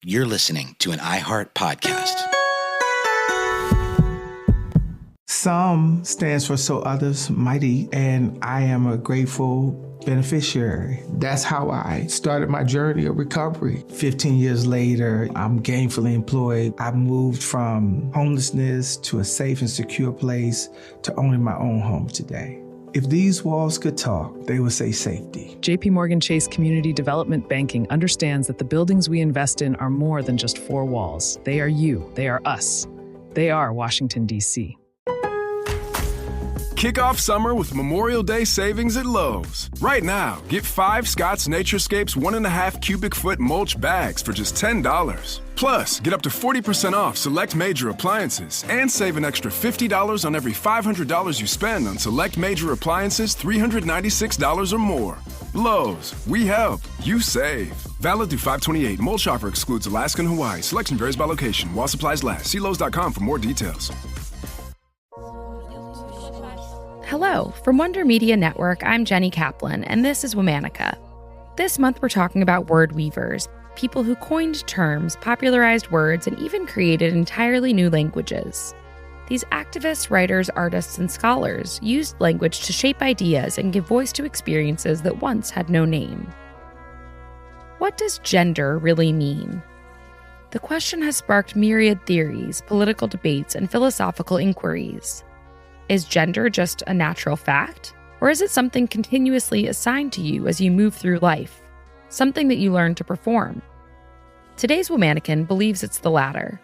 You're listening to an iHeart podcast. SOME stands for So Others Mighty, and I am a grateful beneficiary. That's how I started my journey of recovery. 15 years later, I'm gainfully employed. I moved from homelessness to a safe and secure place to owning my own home today. If these walls could talk, they would say safety. JP Morgan Chase Community Development Banking understands that the buildings we invest in are more than just four walls. They are you. They are us. They are Washington, D.C. Kick off summer with Memorial Day savings at Lowe's. Right now, get 5 Scott's Naturescapes 1.5 cubic foot mulch bags for just $10. Plus, get up to 40% off select major appliances and save an extra $50 on every $500 you spend on select major appliances $396 or more. Lowe's, we help, you save. Valid through 5/28. Mulch offer excludes Alaska and Hawaii. Selection varies by location. While supplies last. See Lowe's.com for more details. Hello, from Wonder Media Network, I'm Jenny Kaplan, and this is Womanica. This month we're talking about word weavers, people who coined terms, popularized words, and even created entirely new languages. These activists, writers, artists, and scholars used language to shape ideas and give voice to experiences that once had no name. What does gender really mean? The question has sparked myriad theories, political debates, and philosophical inquiries. Is gender just a natural fact? Or is it something continuously assigned to you as you move through life? Something that you learn to perform? Today's Womanican believes it's the latter.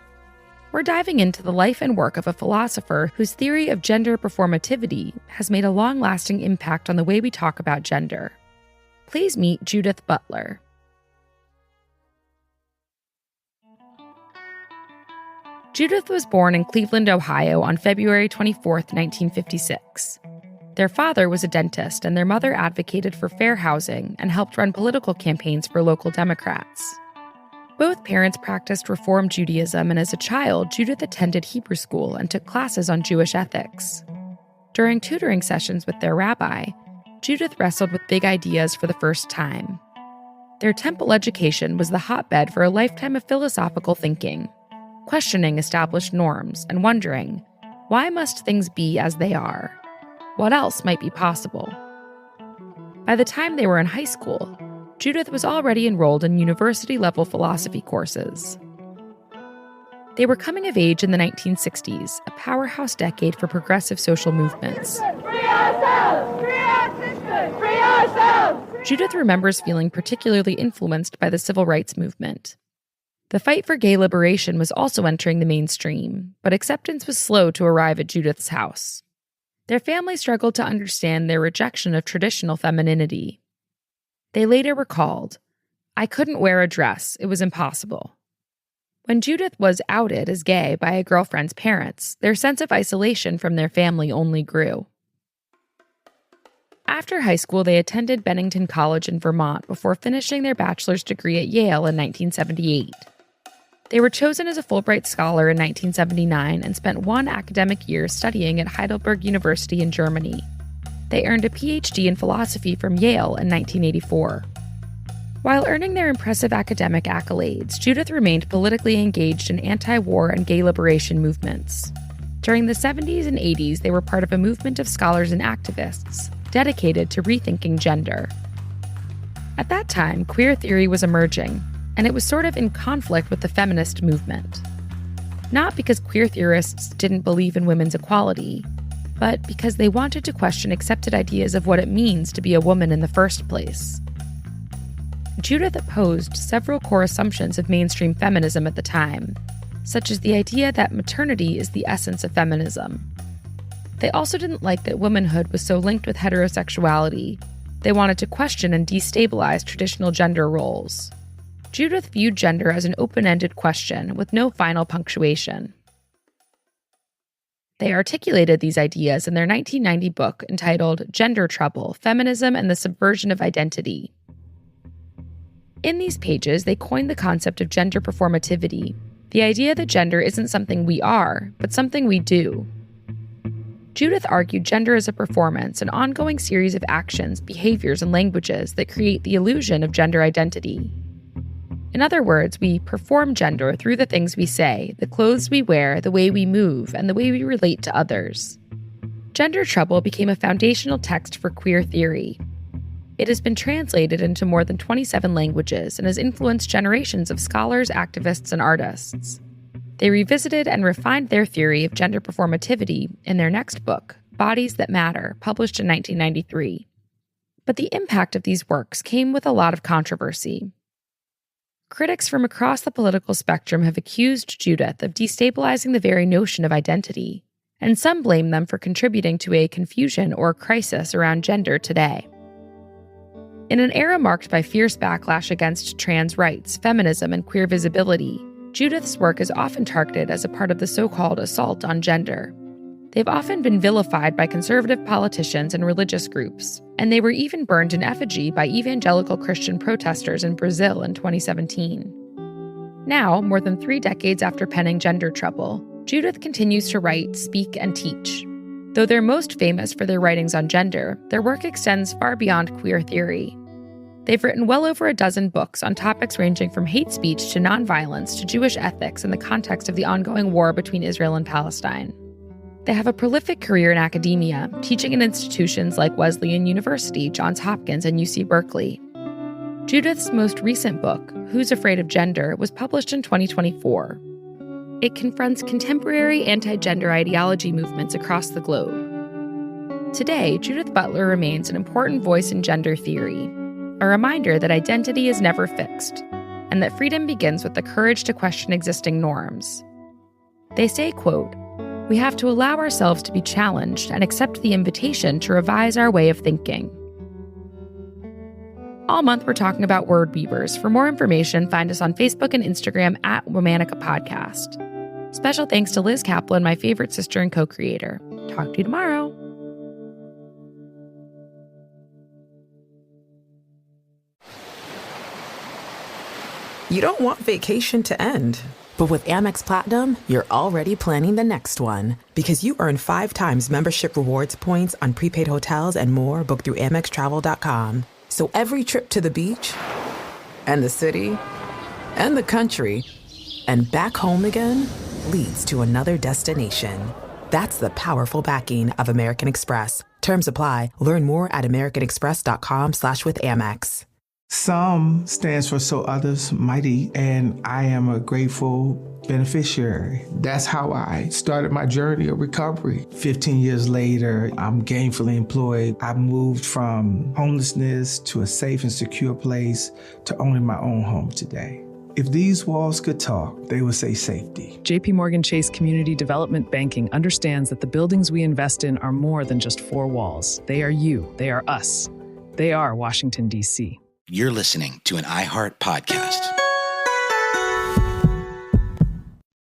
We're diving into the life and work of a philosopher whose theory of gender performativity has made a long-lasting impact on the way we talk about gender. Please meet Judith Butler. Judith was born in Cleveland, Ohio on February 24, 1956. Their father was a dentist, and their mother advocated for fair housing and helped run political campaigns for local Democrats. Both parents practiced Reform Judaism, and as a child, Judith attended Hebrew school and took classes on Jewish ethics. During tutoring sessions with their rabbi, Judith wrestled with big ideas for the first time. Their temple education was the hotbed for a lifetime of philosophical thinking, questioning established norms and wondering, why must things be as they are? What else might be possible? By the time they were in high school, Judith was already enrolled in university-level philosophy courses. They were coming of age in the 1960s, a powerhouse decade for progressive social movements. Free ourselves! Free our sisters! Free ourselves! Judith remembers feeling particularly influenced by the civil rights movement. The fight for gay liberation was also entering the mainstream, but acceptance was slow to arrive at Judith's house. Their family struggled to understand their rejection of traditional femininity. They later recalled, "I couldn't wear a dress, it was impossible." When Judith was outed as gay by a girlfriend's parents, their sense of isolation from their family only grew. After high school, they attended Bennington College in Vermont before finishing their bachelor's degree at Yale in 1978. They were chosen as a Fulbright Scholar in 1979 and spent one academic year studying at Heidelberg University in Germany. They earned a PhD in philosophy from Yale in 1984. While earning their impressive academic accolades, Judith remained politically engaged in anti-war and gay liberation movements. During the 70s and 80s, they were part of a movement of scholars and activists dedicated to rethinking gender. At that time, queer theory was emerging, and it was sort of in conflict with the feminist movement. Not because queer theorists didn't believe in women's equality, but because they wanted to question accepted ideas of what it means to be a woman in the first place. Judith opposed several core assumptions of mainstream feminism at the time, such as the idea that maternity is the essence of feminism. They also didn't like that womanhood was so linked with heterosexuality. They wanted to question and destabilize traditional gender roles. Judith viewed gender as an open-ended question with no final punctuation. They articulated these ideas in their 1990 book entitled Gender Trouble: Feminism and the Subversion of Identity. In these pages, they coined the concept of gender performativity, the idea that gender isn't something we are, but something we do. Judith argued gender is a performance, an ongoing series of actions, behaviors, and languages that create the illusion of gender identity. In other words, we perform gender through the things we say, the clothes we wear, the way we move, and the way we relate to others. Gender Trouble became a foundational text for queer theory. It has been translated into more than 27 languages and has influenced generations of scholars, activists, and artists. They revisited and refined their theory of gender performativity in their next book, Bodies That Matter, published in 1993. But the impact of these works came with a lot of controversy. Critics from across the political spectrum have accused Judith of destabilizing the very notion of identity, and some blame them for contributing to a confusion or crisis around gender today. In an era marked by fierce backlash against trans rights, feminism, and queer visibility, Judith's work is often targeted as a part of the so-called assault on gender. They've often been vilified by conservative politicians and religious groups, and they were even burned in effigy by evangelical Christian protesters in Brazil in 2017. Now, more than 3 decades after penning Gender Trouble, Judith continues to write, speak, and teach. Though they're most famous for their writings on gender, their work extends far beyond queer theory. They've written well over a dozen books on topics ranging from hate speech to nonviolence to Jewish ethics in the context of the ongoing war between Israel and Palestine. They have a prolific career in academia, teaching in institutions like Wesleyan University, Johns Hopkins, and UC Berkeley. Judith's most recent book, Who's Afraid of Gender, was published in 2024. It confronts contemporary anti-gender ideology movements across the globe. Today, Judith Butler remains an important voice in gender theory, a reminder that identity is never fixed, and that freedom begins with the courage to question existing norms. They say, quote, "We have to allow ourselves to be challenged and accept the invitation to revise our way of thinking." All month, we're talking about word weavers. For more information, find us on Facebook and Instagram at Womanica Podcast. Special thanks to Liz Kaplan, my favorite sister and co-creator. Talk to you tomorrow. You don't want vacation to end. But with Amex Platinum, you're already planning the next one. Because you earn 5 times membership rewards points on prepaid hotels and more booked through AmexTravel.com. So every trip to the beach, and the city, and the country, and back home again leads to another destination. That's the powerful backing of American Express. Terms apply. Learn more at americanexpress.com/withAmex. Some stands for so others mighty, and I am a grateful beneficiary. That's how I started my journey of recovery. 15 years later, I'm gainfully employed. I moved from homelessness to a safe and secure place to owning my own home today. If these walls could talk, they would say safety. JP Morgan Chase Community Development Banking understands that the buildings we invest in are more than just 4 walls. They are you. They are us. They are Washington, D.C. You're listening to an iHeart podcast.